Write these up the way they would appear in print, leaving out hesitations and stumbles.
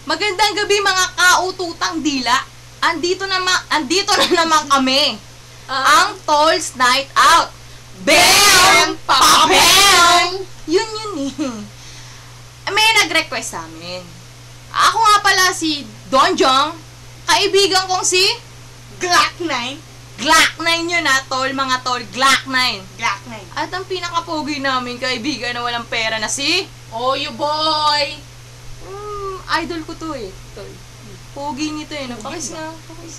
Magandang gabi mga kaututang dila. Andito na naman kami. Ang Tolls Night Out. Bam! Papem! Yun eh. May nag-request sa amin. Ako nga pala si Donjong. Kaibigan kong si Glock 9. Glock 9 yun tol, mga tol. Glock 9. Glock 9. At ang pinakapogi namin kaibigan na walang pera na si Oyo boy! idol ko to eh. Tol. Pogi nito eh. Pakis nga. Pakis.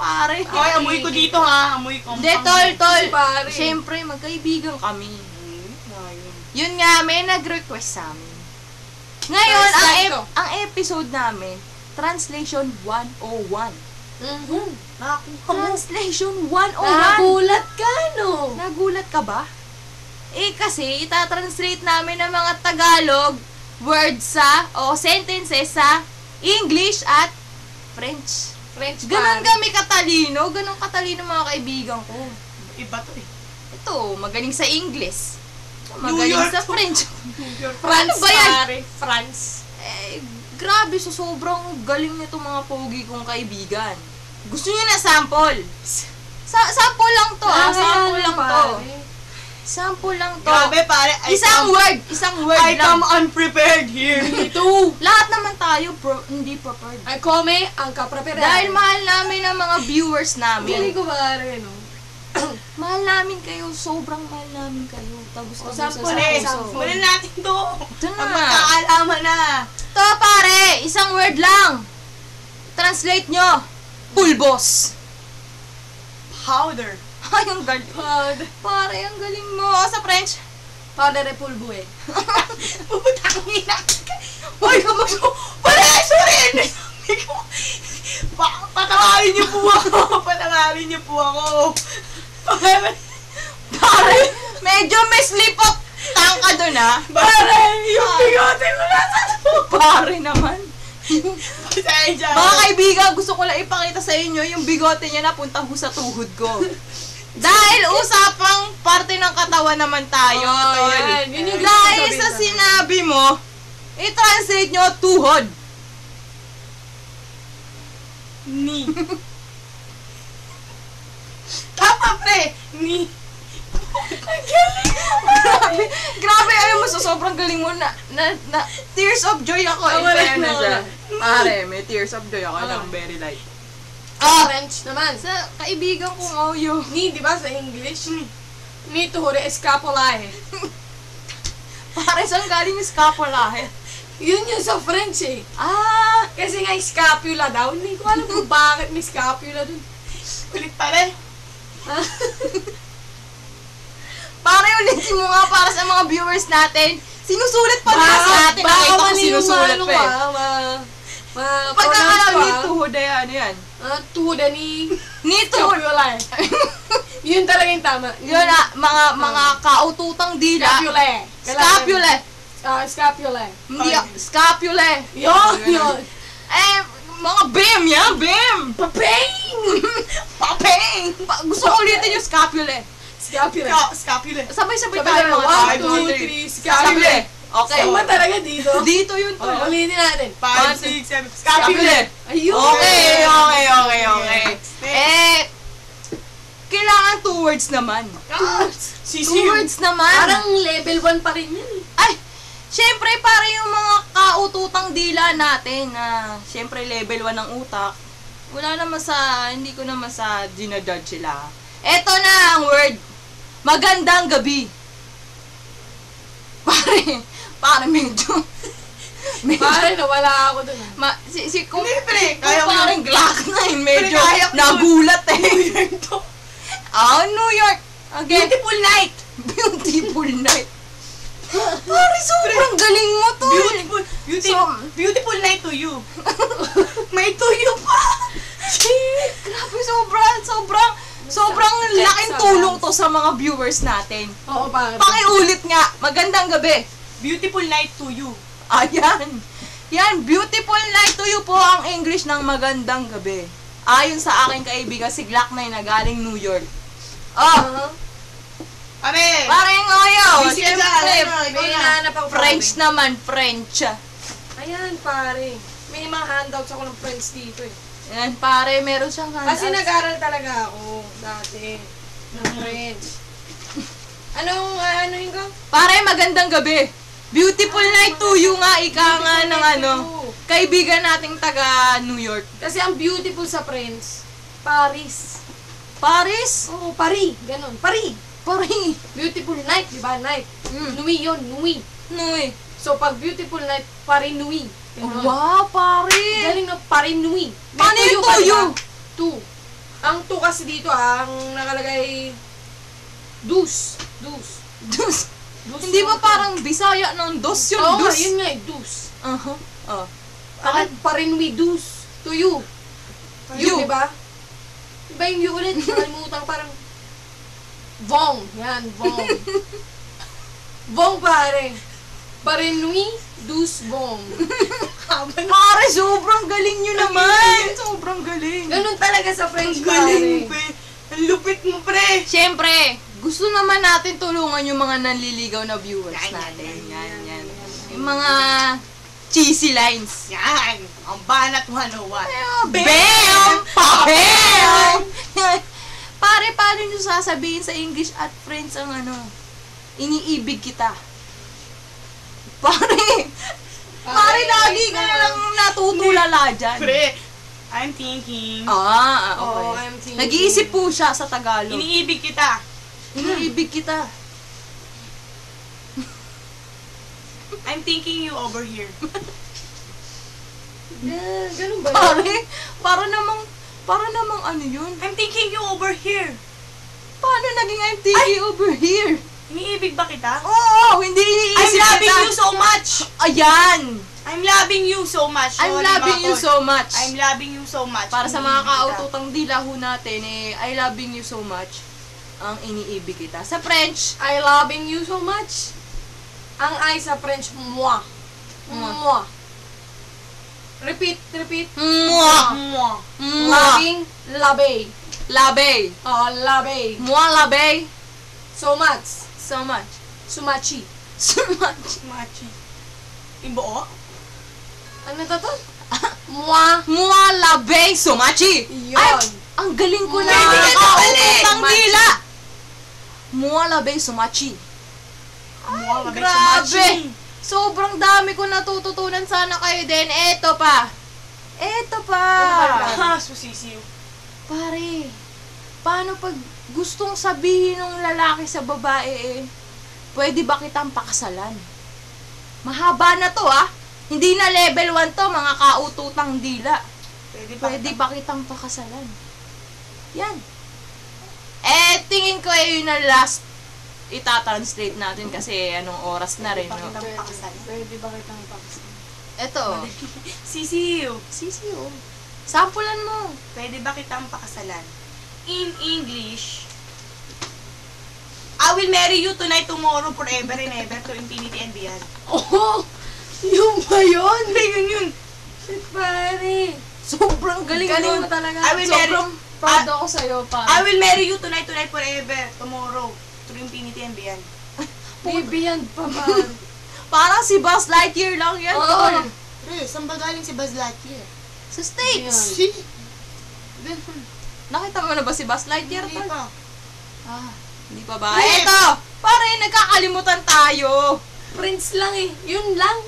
Pare. Okay, amoy ko dito ha. Amoy ko. Hindi, tol. Pare. Siyempre, magkaibigan kami. Yun nga, may nag-request sa amin. Ngayon, ang episode namin, Translation 101. Translation 101. Nagulat ka, no? Nagulat ka ba? Eh, kasi, itatranslate namin ng mga Tagalog words o sentences sa English at French. Ganon kami katalino. Ganon katalino mga kaibigan ko. Iba to eh. Ito, magaling sa English. Magaling sa French. France, ba yan? pare. France. Eh, grabe, sobrang galing nito mga pogi kong kaibigan. Gusto niyo na sample? Sample lang to, sample lang to. Sample lang to. Grabe, pare. Isang word I lang. come unprepared here. Ito. Lahat naman tayo hindi prepared. Ay, come ang kaprepared. Dahil mahal namin ang mga viewers namin. Hindi ko pare, no? Mahal namin kayo, sobrang mahal namin kayo. Tapos Sample eh. Simulan natin to. Ito na. Ang magkakaalaman na. Ito pare, isang word lang. Translate nyo. Pulbos. Powder. Ay, ang galing. Pare, ang galing mo. Sa French? Powder de pulbo eh. Pupunta kang ina. Uy, pare, sorry. Patawarin niyo po ako. Patawarin niyo po ako. Pare, medyo may slip up tang ka dun Pare, yung bigote mo nasa to. Pare naman. Pasensya. Mga kaibigan, gusto ko lang ipakita sa inyo yung bigote niya na punta ho sa tuhod ko. Dahil usapang parte ng katawan naman tayo, tol. Yan. Yun yung Dahil gusto sa sabihin sinabi mo, i-translate nyo tuhod. Ni. Tama, pre. Ni. Grabe, alam mo, sobrang galing mo na tears of joy ako. Pare, may tears of joy ako ng very light. French naman. Sa kaibigan kong Oyo. Ni, di ba sa English? Ni tuhore escapulae. Pare, saan galing yung scapula Yun yung sa French eh. Kasi Kasi nga scapula daw. Hindi ko alam kung bakit may scapula dun. Kulit pare. pare, ulitin mo nga para sa mga viewers natin. Sinusulat pa nila sa atin. Nakita ko sinusulat pa eh. Pagkakalam ni tuhod na yan. Tuhod ni Ni tuhod. scapulae. Yun talaga yung tama. Yun mga kaututang dila. Scapulae. Scapula. Scapulae. Hindi, scapula. Yun. Eh, mga bem yan, bem. Papeng. Gusto ko ulitin yung scapula. Scapulae. Scapula. Sabay-sabay Sabi tayo tayo, mga 1, 2, 3, scapula. Scapula. Okay. Saan ba talaga dito? Dito yun to. Ulitin natin. 5, 6, 7. Scapula. Ayun. Okay. Kailangan 2 words naman. 2 Sisiyo. words naman. Parang level 1 pa rin yan eh. Ay, syempre para yung mga kaututang dila natin na syempre level 1 ng utak. Hindi ko naman sa ginajudge sila. Eto na ang word. Magandang gabi. Pare medyo Parang nawala ako dun. kung Hindi, pre. Kaya mo parang Glock 9, medyo Pre, kaya ko nagulat eh. New York. Okay. Beautiful night. Beautiful night. Pare, sobrang galing mo to. Beautiful night to you. May to you pa. Grabe, sobrang laking tulong to sa mga viewers natin. Oo, parang. Pakiulit nga, magandang gabi. Beautiful night to you. Ayan. Yan, beautiful night to you po ang English ng magandang gabi. Ayon sa aking kaibigan, si Glock 9 na galing New York. Pare! Parang ngayon, Busy ka dyan, siyempre, ano, ikaw May na. hinahanap ako. French naman, French. Ay, Ayan, pare. May mga handouts ako ng friends dito eh. Ayan, pare, meron siyang handouts. Kasi nag-aral talaga ako dati ng French. Ano yung Pare, magandang gabi. Beautiful night to you nga, ika nga ng ano, kaibigan nating taga New York. Kasi ang beautiful sa French, Paris. Paris? Oo, Paris. Ganon. Paris. Paris. Beautiful night, di ba? Night. Nuit yun, nuit. Nuy. So, pag beautiful night, Paris nuit. Ganon. Wow, pare. Galing na Paris nuit. May Paano yung ka, tuyo? diba? Two. Ang two kasi dito, ang nakalagay, dus. Hindi ba parang Bisaya ng dos yung Oo nga, dos? yun nga eh, dus. Uh-huh. Oh. Bakit Paris nuit, dus. To you. You. Diba? Diba yung you ulit? Nakalimutan ko parang, Vong. Yan, Vong. Vong pare. Paris nuit, dus Vong. Pare, sobrang galing nyo naman. Sobrang galing. Ganun talaga sa French, Galing, pare. pre. Ang lupit mo, pre. Siyempre, gusto naman natin tulungan yung mga nanliligaw na viewers Yan, natin. yan, Yan. Yung mga cheesy lines. Yan. Ang banat 101. Bam! Pabam! Pare, paano nyo sasabihin sa English at French ang ano? Iniibig kita. Pare, lagi ka na lang natutulala dyan. Pre, I'm thinking. Okay. Oo, I'm thinking. Nag-iisip po siya sa Tagalog. Iniibig kita. Iniibig kita. I'm thinking you over here. Ganun ba? Pare, para namang ano yun? I'm thinking you over here. Paano naging I'm thinking over here? Iniibig ba kita? Oo, hindi I'm iniisip loving kita. you so much. Ayan! I'm loving you so much. I'm Sorry, loving mga you tol. so much. I'm loving you so much. Para sa mga Iniibig kita. kaututang dila ho natin, I loving you so much. Ang iniibig kita. Sa French, I loving you so much. Ang I sa French, moi. Moi. Repeat. moi. Mwah. Moi. Loving, labe. Labe. Labe. Moi labe. So much. So much. Sumachi. So much. Machi. Imbuo? Ano to? Moi. Moi labe so muchi. Yun. Ay, ang galing ko na. Pwede ka na Kaututang ulit. dila. Moi labe so muchi. Mwah, mabay Grabe. so much. Sobrang dami ko natututunan sana kayo din. Eto pa. Ah, susisiw. Pare, paano pag gustong sabihin ng lalaki sa babae pwede ba kitang pakasalan? Mahaba na to Hindi na level 1 to, mga kaututang dila. Pwede ba kitang pakasalan? Yan. Tingin ko yun na last itatranslate natin kasi anong oras na rin, no? Pwede ba kitang paksa? Eto. Sisiw. Sisiyo. Sampulan mo. Pwede ba kitang pakasalan? In English, I will marry you tonight, tomorrow, forever and ever, to infinity and beyond. Oh! Yung ba yun? Yun. Shit, pare. Sobrang galing Galing nun. mo talaga. I will marry, Sobrang proud ako sa'yo, pa. I will marry you tonight, forever, tomorrow, to infinity and beyond. Beyond pa ba? Parang si Buzz Lightyear lang yan, Oo. tol. Pre, saan ba galing si Buzz Lightyear? Sa States. Si? Nakita mo na ba si Buzz Lightyear, Hindi tol? pa. Hindi pa ba? Yes. Eto! Pare, nagkakalimutan tayo. Prince lang eh. Yun lang.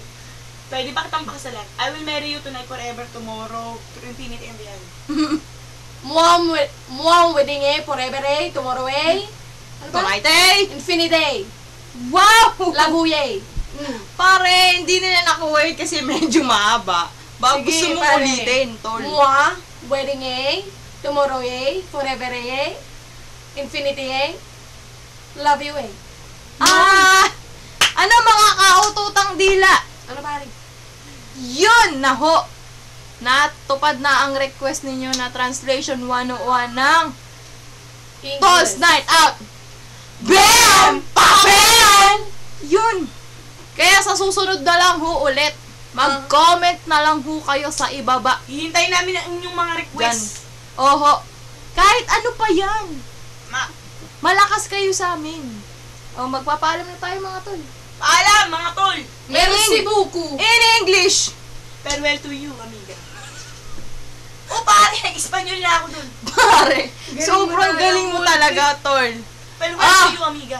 Pwede ba kitang pakasalan? I will marry you tonight, forever, tomorrow, to infinity and beyond. Moi wedding forever tomorrow Ano ba? Tumaytay! Infinity. Wow! Labuye. Pare, hindi nila nakuwait kasi medyo mahaba. Baka Sige, gusto mo pare. ulitin, tol. Moi wedding tomorrow forever infinity love you Ano mga kaututang dila? Ano pare? Yun na ho! Natupad na ang request ninyo na Translation 101 ng Toast Night Out! BAM! PABAM! Yun! Kaya sa susunod na lang ho ulit, mag-comment na lang ho kayo sa ibaba. Hihintayin namin ang inyong mga Dyan. requests. Oho. Kahit ano pa yan. Ma, Malakas kayo sa amin. Magpapaalam na tayo mga tol. paalam mga tol! Merci beaucoup. In English, Farewell to you, amiga. O pare, nag-Espanyol na ako dun. Pare, Galing sobrang mo galing mo talaga, tol. Farewell to you, amiga.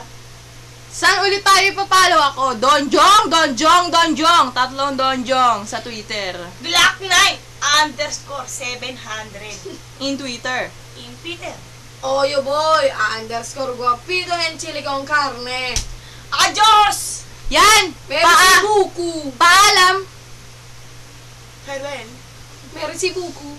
Saan ulit tayo ipapalo ako? Donjong, Donjong, Donjong. Tatlong Donjong sa Twitter. Black Knight _700 In Twitter. in Twitter. Oyo boy, _ guapito and chili con carne. Adios! Yan! Meron si Buku. Paalam! Farewell. Meron si Buku.